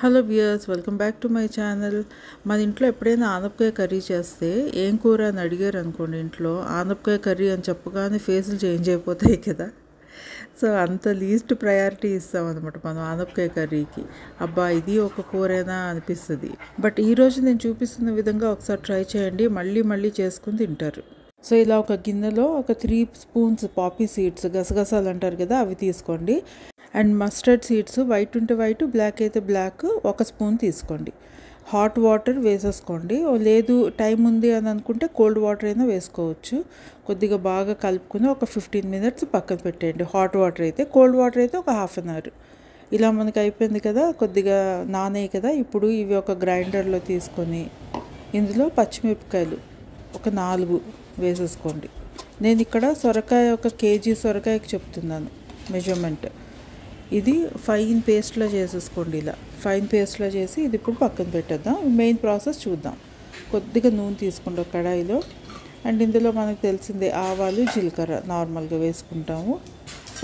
Hello viewers, welcome back to my channel. మన ఇంట్లో ఎప్పుడైనా ఆనపకాయ కర్రీ చేస్తే ఏం కూర అని అడిగారు అనుకోండి, ఇంట్లో ఆనపకాయ కర్రీ అని చెప్పగానే ఫేసులు చేంజ్ అయిపోతాయి కదా. సో అంత లీస్ట్ ప్రయారిటీ ఇస్తాం అనమాట మనం ఆనపకాయ కర్రీకి. అబ్బా ఇది ఒక కూరేనా అనిపిస్తుంది. బట్ ఈరోజు నేను చూపిస్తున్న విధంగా ఒకసారి ట్రై చేయండి, మళ్ళీ మళ్ళీ చేసుకుని తింటారు. సో ఇలా ఒక గిన్నెలో ఒక 3 స్పూన్స్ పాపీ సీడ్స్, గసగసాలు అంటారు కదా, అవి తీసుకోండి. అండ్ మస్టర్డ్ సీడ్స్, వైట్ ఉంటే వైట్, బ్లాక్ అయితే బ్లాక్ 1 స్పూన్ తీసుకోండి. హాట్ వాటర్ వేసేసుకోండి. లేదు టైం ఉంది అని అనుకుంటే కోల్డ్ వాటర్ అయినా వేసుకోవచ్చు. కొద్దిగా బాగా కలుపుకొని ఒక 15 మినిట్స్ పక్కన పెట్టేయండి. హాట్ వాటర్ అయితే, కోల్డ్ వాటర్ అయితే ఒక హాఫ్ అన్ అవర్. ఇలా మనకు అయిపోయింది కదా, కొద్దిగా నానేయి కదా. ఇప్పుడు ఇవి ఒక గ్రైండర్లో తీసుకొని ఇందులో పచ్చిమిరపకాయలు ఒక 4 వేసేసుకోండి. నేను ఇక్కడ సొరకాయ, 1 కేజీ సొరకాయకి చెప్తున్నాను మెజర్మెంట్. ఇది ఫైన్ పేస్ట్లో చేసేసుకోండి. ఇలా ఫైన్ పేస్ట్లో చేసి ఇది ఇప్పుడు పక్కన పెట్టేద్దాం. మెయిన్ ప్రాసెస్ చూద్దాం. కొద్దిగా నూనె తీసుకోండి ఒక కడాయిలో. అండ్ ఇందులో మనకు తెలిసిందే ఆవాలు, జీలకర్ర నార్మల్గా వేసుకుంటాము.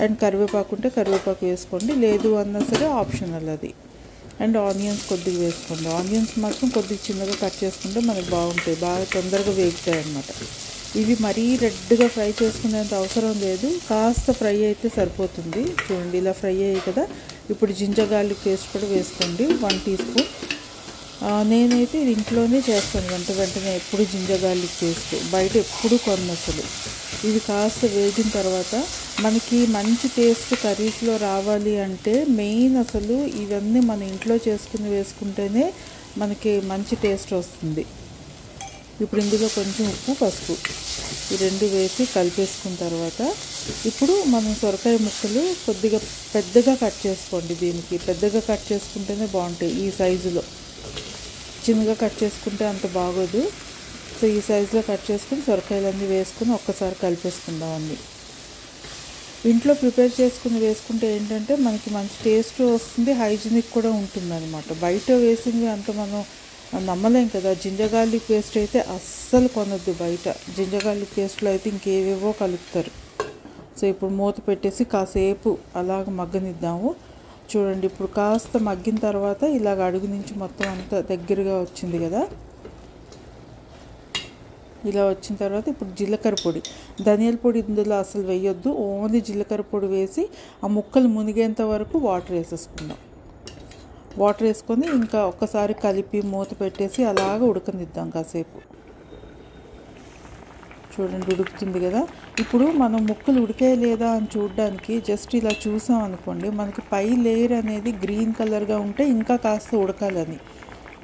అండ్ కరివేపాకు ఉంటే కరివేపాకు వేసుకోండి, లేదు అన్నా సరే ఆప్షనల్ అది. అండ్ ఆనియన్స్ కొద్దిగా వేసుకోండి. ఆనియన్స్ మాత్రం కొద్దిగా చిన్నగా కట్ చేసుకుంటే మనకు బాగుంటాయి, బాగా తొందరగా వేగుతాయి అన్నమాట. ఇవి మరీ రెడ్గా ఫ్రై చేసుకునేంత అవసరం లేదు, కాస్త ఫ్రై అయితే సరిపోతుంది. చూడండి ఇలా ఫ్రై అయ్యాయి కదా. ఇప్పుడు జింజర్ గార్లిక్ పేస్ట్ కూడా వేసుకోండి, 1 టీ స్పూన్. నేనైతే ఇది ఇంట్లోనే చేస్తాను వెంటనే. ఎప్పుడు జింజర్ గార్లిక్ పేస్ట్ బయట ఎప్పుడు కొన్న అసలు. ఇవి కాస్త వేగిన తర్వాత మనకి మంచి టేస్ట్ కర్రీస్లో రావాలి అంటే మెయిన్ అసలు ఇవన్నీ మన ఇంట్లో చేసుకుని వేసుకుంటేనే మనకి మంచి టేస్ట్ వస్తుంది. ఇప్పుడు ఇందులో కొంచెం ఉప్పు, పసుపు ఈ 2 వేసి కలిపేసుకున్న తర్వాత ఇప్పుడు మనం సొరకాయ ముక్కలు కొద్దిగా పెద్దగా కట్ చేసుకోండి. దీనికి పెద్దగా కట్ చేసుకుంటేనే బాగుంటాయి ఈ సైజులో. చిన్నగా కట్ చేసుకుంటే అంత బాగోదు. సో ఈ సైజులో కట్ చేసుకుని సొరకాయలన్నీ వేసుకుని ఒక్కసారి కలిపేసుకుందాం. అన్నీ ఇంట్లో ప్రిపేర్ చేసుకుని వేసుకుంటే ఏంటంటే మనకి మంచి టేస్ట్ వస్తుంది, హైజీనిక్ కూడా ఉంటుంది అనమాట. బయట వేసింది అంత మనం నమ్మలేం కదా. జింజర్ గార్లిక్ పేస్ట్ అయితే అస్సలు కొనొద్దు బయట. జింజర్ గార్లిక్ పేస్ట్లో అయితే ఇంకేవేవో కలుపుతారు. సో ఇప్పుడు మూత పెట్టేసి కాసేపు అలాగ మగ్గనిద్దాము. చూడండి ఇప్పుడు కాస్త మగ్గిన తర్వాత ఇలాగ అడుగు నుంచి మొత్తం అంతా దగ్గరగా వచ్చింది కదా. ఇలా వచ్చిన తర్వాత ఇప్పుడు జీలకర్ర పొడి, ధనియాల పొడి ఇందులో అసలు వేయొద్దు, ఓన్లీ జీలకర్ర పొడి వేసి ఆ ముక్కలు మునిగేంత వరకు వాటర్ వేసేసుకుందాం. వాటర్ వేసుకొని ఇంకా ఒక్కసారి కలిపి మూత పెట్టేసి అలాగ ఉడకనిద్దాం కాసేపు. చూడండి ఉడుకుతుంది కదా. ఇప్పుడు మనం ముక్కలు ఉడికే లేదా అని చూడడానికి జస్ట్ ఇలా చూసాం అనుకోండి, మనకి పై లేయర్ అనేది గ్రీన్ కలర్గా ఉంటే ఇంకా కాస్త ఉడకాలని.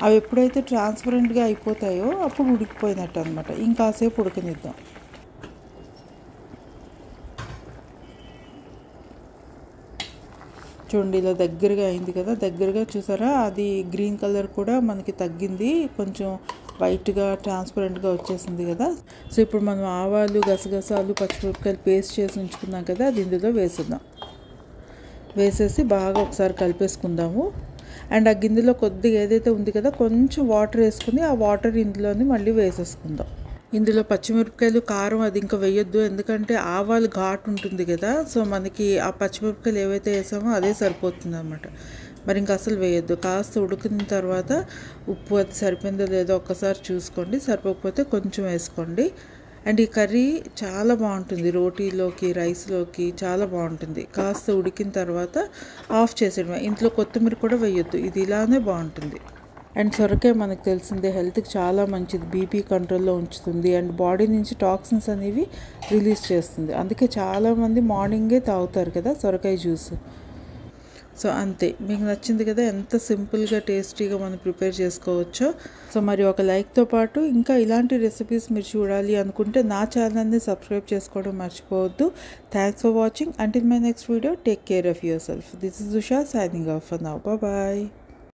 అవి ఎప్పుడైతే ట్రాన్స్పరెంట్గా అయిపోతాయో అప్పుడు ఉడికిపోయినట్టు అనమాట. ఇంకాసేపు ఉడకనిద్దాం. చూడండి ఇలా దగ్గరగా అయింది కదా. దగ్గరగా చూసారా, అది గ్రీన్ కలర్ కూడా మనకి తగ్గింది, కొంచెం వైట్గా ట్రాన్స్పరెంట్గా వచ్చేసింది కదా. సో ఇప్పుడు మనం ఆవాలు, గసగసాలు, పచ్చిమిరపకాయలు పేస్ట్ చేసి ఉంచుకున్నాం కదా, అది ఇందులో వేసుకుందాం. వేసేసి బాగా ఒకసారి కలిపేసుకుందాము. అండ్ ఆ గిన్నెలో కొద్దిగా ఏదైతే ఉంది కదా కొంచెం వాటర్ వేసుకుని ఆ వాటర్ ఇందులోని మళ్ళీ వేసేసుకుందాం. ఇందులో పచ్చిమిరపకాయలు, కారం అది ఇంకా వేయొద్దు, ఎందుకంటే ఆవాలు ఘాటు ఉంటుంది కదా. సో మనకి ఆ పచ్చిమిరపకాయలు ఏవైతే వేసామో అదే సరిపోతుంది అన్నమాట. మరి ఇంకా అసలు వేయొద్దు. కాస్త ఉడికిన తర్వాత ఉప్పు అది సరిపోయిందో లేదో ఒక్కసారి చూసుకోండి, సరిపోకపోతే కొంచెం వేసుకోండి. అండ్ ఈ కర్రీ చాలా బాగుంటుంది, రోటీలోకి, రైస్లోకి చాలా బాగుంటుంది. కాస్త ఉడికిన తర్వాత ఆఫ్ చేసేయడమే. ఇంట్లో కొత్తిమీర కూడా వేయొద్దు, ఇది ఇలానే బాగుంటుంది. అండ్ సొరకాయ మనకు తెలిసిందే హెల్త్కి చాలా మంచిది, బీపీ కంట్రోల్లో ఉంచుతుంది. అండ్ బాడీ నుంచి టాక్సిన్స్ అనేవి రిలీజ్ చేస్తుంది. అందుకే చాలామంది మార్నింగే తాగుతారు కదా సొరకాయ జ్యూస్. సో అంతే, మీకు నచ్చింది కదా ఎంత సింపుల్గా టేస్టీగా మనం ప్రిపేర్ చేసుకోవచ్చో. సో మరి ఒక లైక్తో పాటు ఇంకా ఇలాంటి రెసిపీస్ మీరు చూడాలి అనుకుంటే నా ఛానల్ని సబ్స్క్రైబ్ చేసుకోవడం మర్చిపోవద్దు. Thanks for watching. Until my next video, take care of yourself. This is Usha signing off for now. Bye.